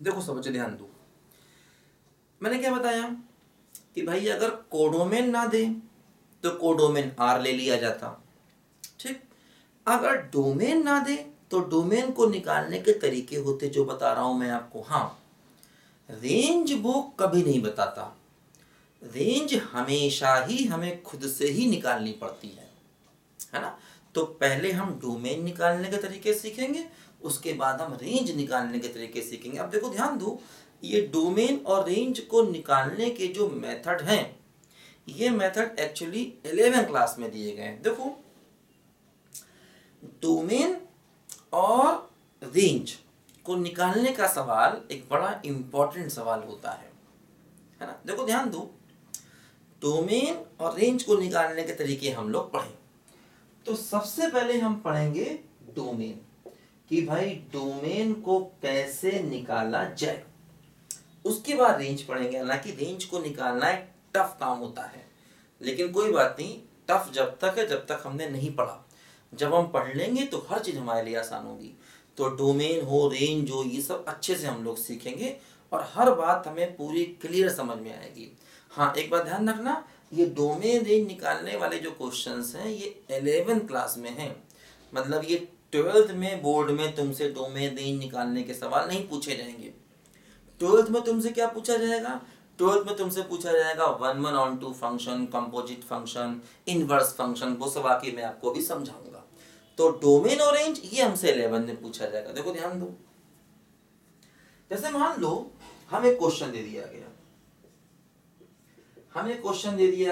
देखो सब बच्चे ध्यान दो, मैंने क्या बताया कि भाई अगर कोडोमेन ना दे तो कोडोमेन आर ले लिया जाता, ठीक। अगर डोमेन ना दे तो डोमेन को निकालने के तरीके होते जो बता रहा हूं मैं आपको। हाँ, रेंज वो कभी नहीं बताता, रेंज हमेशा ही हमें खुद से ही निकालनी पड़ती है ना। तो पहले हम डोमेन निकालने के तरीके सीखेंगे, उसके बाद हम रेंज निकालने के तरीके सीखेंगे। अब देखो ध्यान दो, ये डोमेन और रेंज को निकालने के जो मेथड हैं, ये मेथड एक्चुअली 11वीं क्लास में दिए गए हैं। देखो, डोमेन और रेंज को निकालने का सवाल एक बड़ा इंपॉर्टेंट सवाल होता है ना। देखो ध्यान दो, डोमेन और रेंज को निकालने के तरीके हम लोग पढ़ें। तो सबसे पहले हम पढ़ेंगे डोमेन, कि भाई डोमेन को कैसे निकाला जाए। उसके बाद रेंज पढ़ेंगे। हालांकि रेंज को निकालना एक टफ काम होता है, लेकिन कोई बात नहीं, टफ जब तक है जब तक हमने नहीं पढ़ा। जब हम पढ़ लेंगे तो हर चीज हमारे लिए आसान होगी। तो डोमेन हो, रेंज हो, ये सब अच्छे से हम लोग सीखेंगे और हर बात हमें पूरी क्लियर समझ में आएगी। हाँ, एक बात ध्यान रखना, ये डोमेन रेंज निकालने वाले जो क्वेश्चंस हैं ये 11वीं क्लास में हैं। मतलब ये 12th में बोर्ड में तुमसे डोमेन रेंज निकालने के सवाल नहीं पूछे जाएंगे। 12th में तुमसे क्या पूछा जाएगा? 12th में तुमसे पूछा जाएगा 1-1-on-2 function, composite function, inverse function, वो सब आके मैं आपको भी समझाऊंगा। तो डोमेन और रेंज ये हमसे 11 में पूछा जाएगा। देखो ध्यान दो, जैसे मान लो हमें क्वेश्चन दे दिया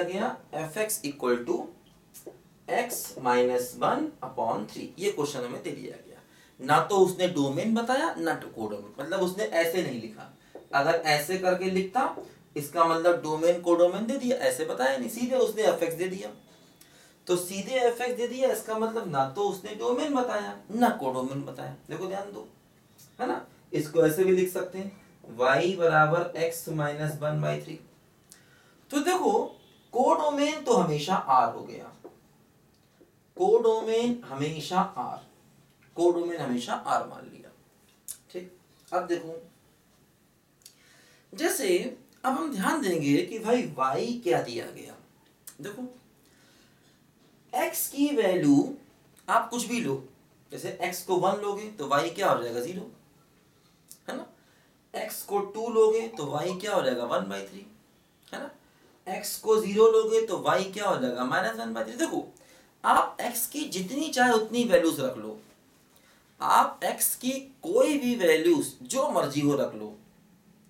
गया, fx equal to x minus 1/3, ये क्वेश्चन हमें दे दिया गया। ना तो उसने डोमेन बताया ना तो कोडोमेन, मतलब उसने ऐसे नहीं लिखा। अगर ऐसे करके लिखता इसका मतलब डोमेन कोडोमेन दे दिया, ऐसे बताया नहीं, सीधे उसने fx दे दिया। तो सीधे fx दे दिया, इसका मतलब ना तो उसने डोमेन बताया ना कोडोमेन बताया। देखो ध्यान दो, है ना। इसको ऐसे भी लिख सकते हैं, y बराबर x माइनस 1/3। तो देखो, कोडोमेन तो हमेशा r हो गया, कोडोमेन हमेशा r, कोडोमेन हमेशा r मान लिया, ठीक। अब देखो, जैसे अब हम ध्यान देंगे कि भाई y क्या दिया गया। देखो, x की वैल्यू आप कुछ भी लो, जैसे x को 1 लोगे तो y क्या हो जाएगा 0, है ना। x को 2 लोगे तो y क्या हो जाएगा 1/3, है ना। x को 0 लोगे तो y क्या हो जाएगा -1/3। देखो, आप x की जितनी चाहे उतनी वैल्यूज रख लो, आप x की कोई भी वैल्यूज जो मर्जी हो रख लो,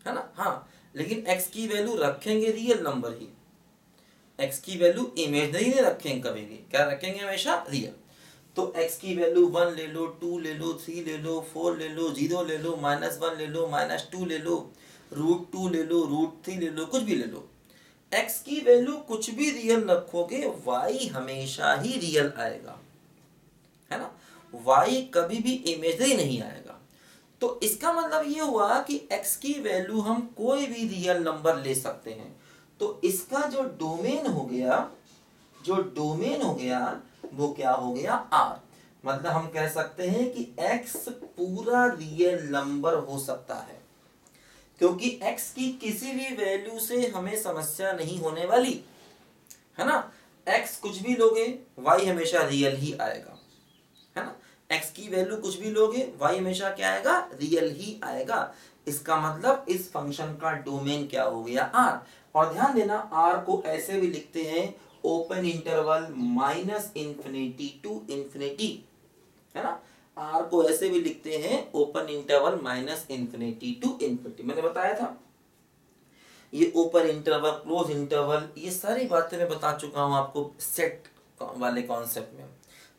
है ना। हाँ, लेकिन x की वैल्यू रखेंगे रियल नंबर ही, x की वैल्यू इमेजनरी नहीं रखेंगे कभी भी, क्या रखेंगे हमेशा रियल। तो x की वैल्यू 1 ले लो, 2 ले लो, 3 ले लो, 4 ले लो, 0 ले लो, -1 ले लो, -2 ले लो, √2 ले लो, √3 ले लो, कुछ भी ले लो। x की वैल्यू कुछ भी रियल रखोगे, y हमेशा ही रियल आएगा, है ना। y कभी भी इमेजनरी नहीं आएगा। तो इसका मतलब ये हुआ कि x की वैल्यू हम कोई भी रियल नंबर ले सकते हैं। तो इसका जो डोमेन हो गया, वो क्या हो गया r। मतलब हम कह सकते हैं कि x पूरा रियल नंबर हो सकता है, क्योंकि x की किसी भी वैल्यू से हमें समस्या नहीं होने वाली, है ना। x कुछ भी लोगे y हमेशा रियल ही आएगा, है ना। x की वैल्यू कुछ भी लोगे y हमेशा क्या आएगा, रियल ही आएगा। इसका मतलब इस फंक्शन का डोमेन क्या हो गया, r। और ध्यान देना, r को ऐसे भी लिखते हैं ओपन इंटरवल -∞ टू इन्फिनिटी, है ना। r को ऐसे भी लिखते हैं ओपन इंटरवल -∞ टू इन्फिनिटी। मैंने बताया था ये ओपन इंटरवल, क्लोज इंटरवल, ये सारी बातें मैं बता चुका हूं आपको सेट वाले कॉन्सेप्ट में।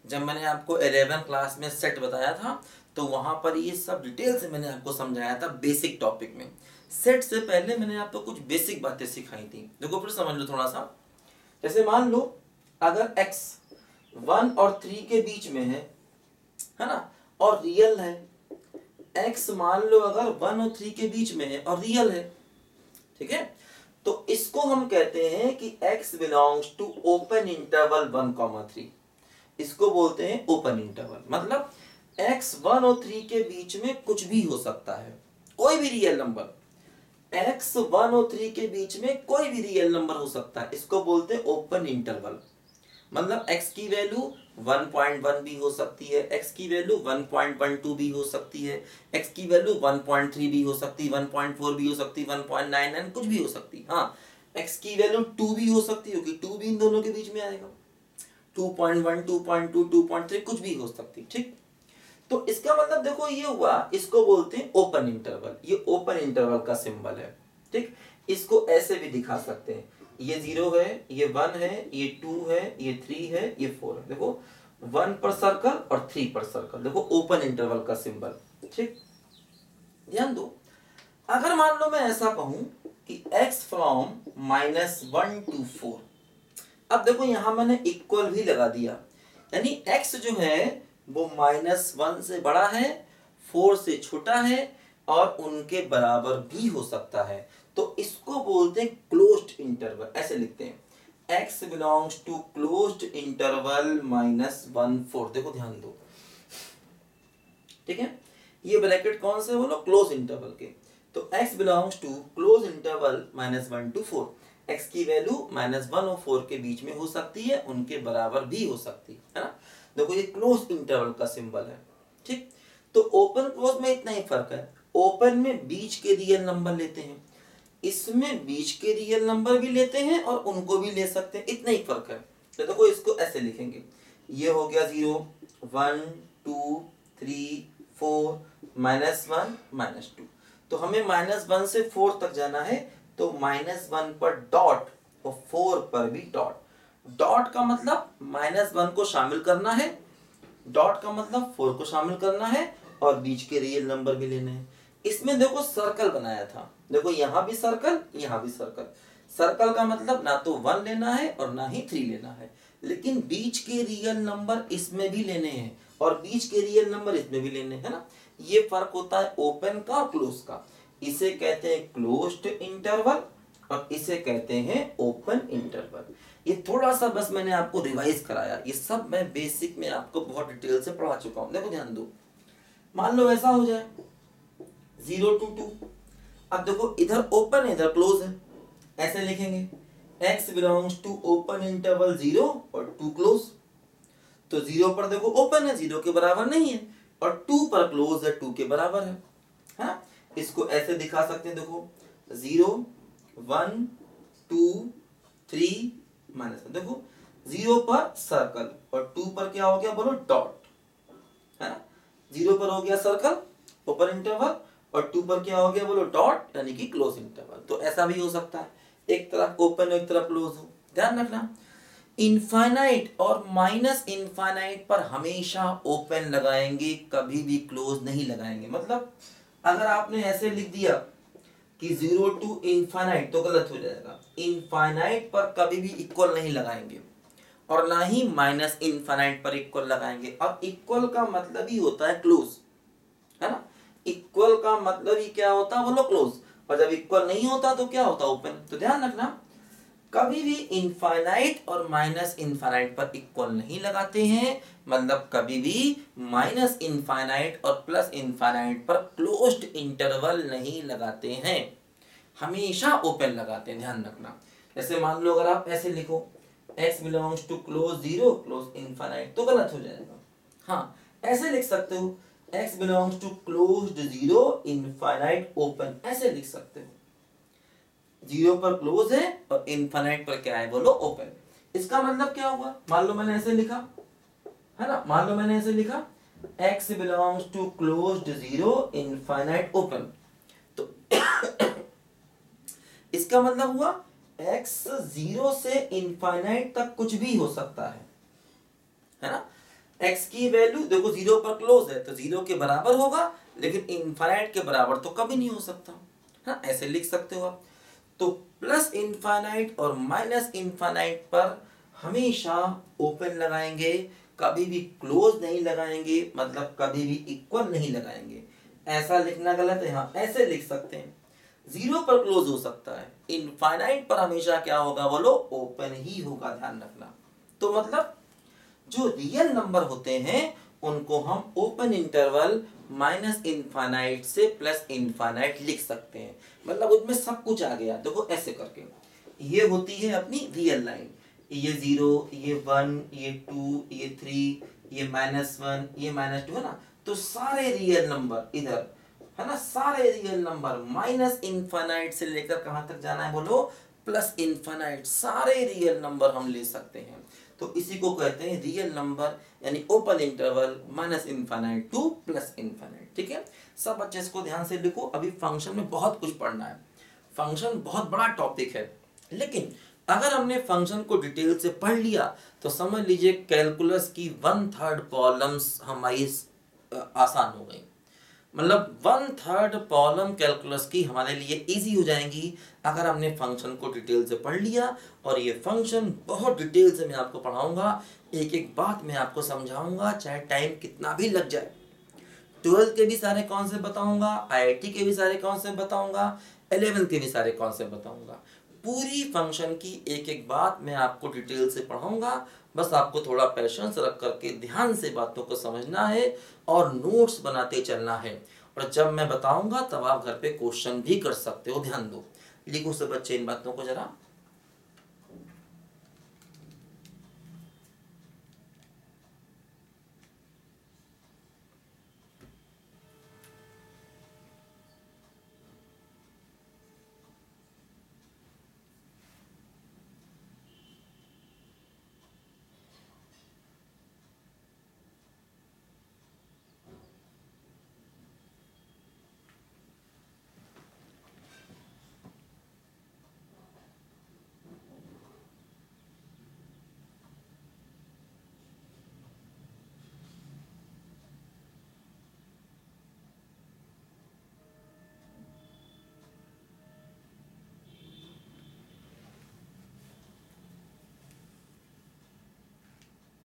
जब मैंने आपको 11वीं क्लास में सेट बताया था तो वहां पर ये सब डिटेल से मैंने आपको समझाया था बेसिक टॉपिक में। सेट से पहले मैंने आपको कुछ बेसिक बातें सिखाई थी। देखो फिर समझ लो थोड़ा सा। जैसे मान लो अगर x 1 और 3 के बीच में है ना, और रियल है। x मान लो अगर 1 और 3 के बीच में है और रियल है, ठीक है। तो इसको हम कहते हैं कि x belongs to open interval 1, 3। इसको बोलते हैं ओपन इंटरवल। मतलब x 1 और 3 के बीच में कुछ भी हो सकता है, कोई भी रियल नंबर x 1 और 3 के बीच में कोई भी रियल नंबर हो सकता है, इसको बोलते हैं ओपन इंटरवल। मतलब x की वैल्यू 1.1 भी हो सकती है, x की वैल्यू 1.12 भी हो सकती है, x की वैल्यू 1.3 भी हो सकती है, 1.4 भी हो सकती है, 1.99 कुछ भी हो सकती है। हाँ, x की वैल्यू 2 भी हो सकती है क्योंकि 2 भी इन दोनों के बीच में आएगा, 2.1 2.2 2.3 कुछ भी हो सकती है। ठीक, तो इसका मतलब देखो ये हुआ, इसको बोलते हैं ओपन इंटरवल। ये ओपन इंटरवल का सिंबल है। ठीक, इसको ऐसे भी दिखा सकते हैं, ये 0 है, ये 1 है, ये 2 है, ये 3 है, ये 4 है। देखो 1 पर सर्कल और 3 पर सर्कल, देखो ओपन इंटरवल का सिंबल। ठीक, ध्यान दो, अगर मान लो मैं ऐसा कहूं कि x फ्रॉम -1 to 4, अब देखो यहां मैंने इक्वल भी लगा दिया, यानी x जो है वो -1 से बड़ा है, 4 से छोटा है और उनके बराबर भी हो सकता है। तो इसको बोलते हैं क्लोज्ड इंटरवल, ऐसे लिखते हैं x belongs to closed interval -1 4। देखो ध्यान दो, ठीक है, ये ब्रैकेट कौन से बोलो, क्लोज इंटरवल के। तो x belongs to close interval -1 to 4, x की वैल्यू -1 और 4 के बीच में हो सकती है, उनके बराबर भी हो सकती है ना। देखो ये क्लोज इंटरवल का सिंबल है। ठीक, तो ओपन क्लोज में इतना ही फर्क है, ओपन में बीच के रियल नंबर लेते हैं, इसमें बीच के रियल नंबर भी लेते हैं और उनको भी ले सकते हैं, इतना ही फर्क है। तो देखो इसको ऐसे लिखेंगे, ये हो गया 0 1 2 3 4 -1 -2, तो हमें -1 से 4 तक जाना है, तो -1 पर डॉट और 4 पर भी डॉट। डॉट का मतलब -1 को शामिल करना है, डॉट का मतलब 4 को शामिल करना है और बीच के रियल नंबर भी लेने हैं। इसमें देखो सर्कल बनाया था, देखो यहां भी सर्कल, यहां भी सर्कल। सर्कल का मतलब ना तो 1 लेना है और ना ही 3 लेना है, लेकिन बीच के रियल नंबर इसमें भी लेने हैं और बीच के रियल नंबर इसमें भी लेने हैं ना। ये फर्क होता है ओपन का और क्लोज का। इसे कहते हैं क्लोज्ड इंटरवल और इसे कहते हैं ओपन इंटरवल। ये थोड़ा सा बस मैंने आपको रिवाइज कराया, ये सब मैं बेसिक में आपको बहुत डिटेल से पढ़ा चुका हूं। देखो ध्यान दो, मान लो ऐसा हो जाए 0 to 2, अब देखो इधर ओपन है इधर क्लोज है, ऐसे लिखेंगे x belongs to open interval 0 और 2 क्लोज। तो 0 पर देखो ओपन है, 0 के बराबर नहीं है, और 2 पर क्लोज है, 2 के बराबर है। हाँ, इसको ऐसे दिखा सकते हैं, देखो 0 1 2 3 -1, देखो 0 पर सर्कल और 2 पर क्या हो गया बोलो, डॉट, है ना। 0 पर हो गया सर्कल ओपन इंटरवल और 2 पर क्या हो गया बोलो, डॉट, यानी कि क्लोज इंटरवल। तो ऐसा भी हो सकता है, एक तरफ ओपन एक तरफ क्लोज हो। ध्यान रखना, इनफाइनाइट और माइनस इनफाइनाइट पर हमेशा ओपन लगाएंगे, कभी भी क्लोज नहीं लगाएंगे। मतलब अगर आपने ऐसे लिख दिया कि 0 to इनफाइनाइट तो गलत हो जाएगा, इनफाइनाइट पर कभी भी इक्वल नहीं लगाएंगे और ना ही माइनस इनफाइनाइट पर इक्वल लगाएंगे। अब इक्वल का मतलब ही होता है क्लोज, है ना। इक्वल का मतलब ही क्या होता है बोलो, क्लोज। और जब इक्वल नहीं होता तो क्या होता, ओपन। तो ध्यान रखना, कभी भी इनफाइनाइट और माइनस इनफाइनाइट पर इक्वल नहीं लगाते हैं, मतलब कभी भी माइनस इनफाइनाइट और प्लस इनफाइनाइट पर क्लोज्ड इंटरवल नहीं लगाते हैं, हमेशा ओपन लगाते हैं। ध्यान रखना, जैसे मान लो अगर आप ऐसे लिखो x belongs to close 0 close infinite, तो गलत हो जाएगा। हाँ, ऐसे लिख सकते हो x belongs to closed 0 infinite open, ऐसे लिख सकते हो। 0 पर क्लोज है और इनफाइनाइट पर क्या है बोलो, ओपन। इसका मतलब क्या होगा, मान लो मैंने ऐसे लिखा, है ना, मान लो मैंने ऐसे लिखा x belongs to closed 0 infinite open, तो इसका मतलब हुआ x 0 से इनफाइनाइट तक कुछ भी हो सकता है ना। x की वैल्यू देखो 0 पर क्लोज है तो 0 के बराबर होगा, लेकिन इनफाइनाइट के बराबर तो कभी नहीं हो सकता, है ना, ऐसे लिख सकते हो आप। तो प्लस इनफाइनाइट और माइनस इनफाइनाइट पर हमेशा ओपन लगाएंगे, कभी भी क्लोज नहीं लगाएंगे, मतलब कभी भी इक्वल नहीं लगाएंगे। ऐसा लिखना गलत है, हाँ ऐसे लिख सकते हैं, 0 पर क्लोज हो सकता है, इनफाइनाइट पर हमेशा क्या होगा बोलो, ओपन ही होगा। ध्यान रखना, तो मतलब जो रियल नंबर होते हैं उनको हम ओपन इंटरवल माइनस इनफाइनाइट से प्लस इनफाइनाइट लिख सकते हैं, मतलब उसमें सब कुछ आ गया। देखो ऐसे करके ये होती है अपनी रियल लाइन, ये 0, ये 1, ये 2, ये 3, ये -1, ये -2 है ना। तो सारे रियल नंबर इधर है ना, सारे रियल नंबर माइनस इनफाइनाइट से लेकर कहां तक जाना है बोलो, प्लस इनफाइनाइट, सारे रियल नंबर हम ले सकते हैं। तो इसी को कहते हैं रियल नंबर, यानी open interval minus infinite two plus infinite. ठीक है, सब अच्छे इसको ध्यान से लिखो। अभी फंक्शन में बहुत कुछ पढ़ना है, फंक्शन बहुत बड़ा टॉपिक है, लेकिन अगर हमने फंक्शन को डिटेल से पढ़ लिया तो समझ लीजिए कैलकुलस की 1/3 प्रॉब्लम्स हमारी आसान हो गई। मतलब 1/3 प्रॉब्लम कैलकुलस की हमारे लिए इजी हो जाएंगी अगर हमने फंक्शन को डिटेल से पढ़ लिया। और ये फंक्शन बहुत डिटेल से मैं आपको पढ़ाऊंगा, एक एक बात मैं आपको समझाऊंगा, चाहे टाइम कितना भी लग जाए। 12th के भी सारे कॉन्सेप्ट बताऊंगा, IIT के भी सारे कॉन्सेप्ट बताऊंगा, 11th के भी सारे कॉन्सेप्ट बताऊंगा। पूरी फंक्शन की एक एक बात मैं आपको डिटेल से पढ़ाऊंगा। बस आपको थोड़ा पेशेंस रख करके ध्यान से बातों को समझना है और नोट्स बनाते चलना है। और जब मैं बताऊंगा तब आप घर पे क्वेश्चन भी कर सकते हो। ध्यान दो, लिखो सब बच्चे इन बातों को जरा।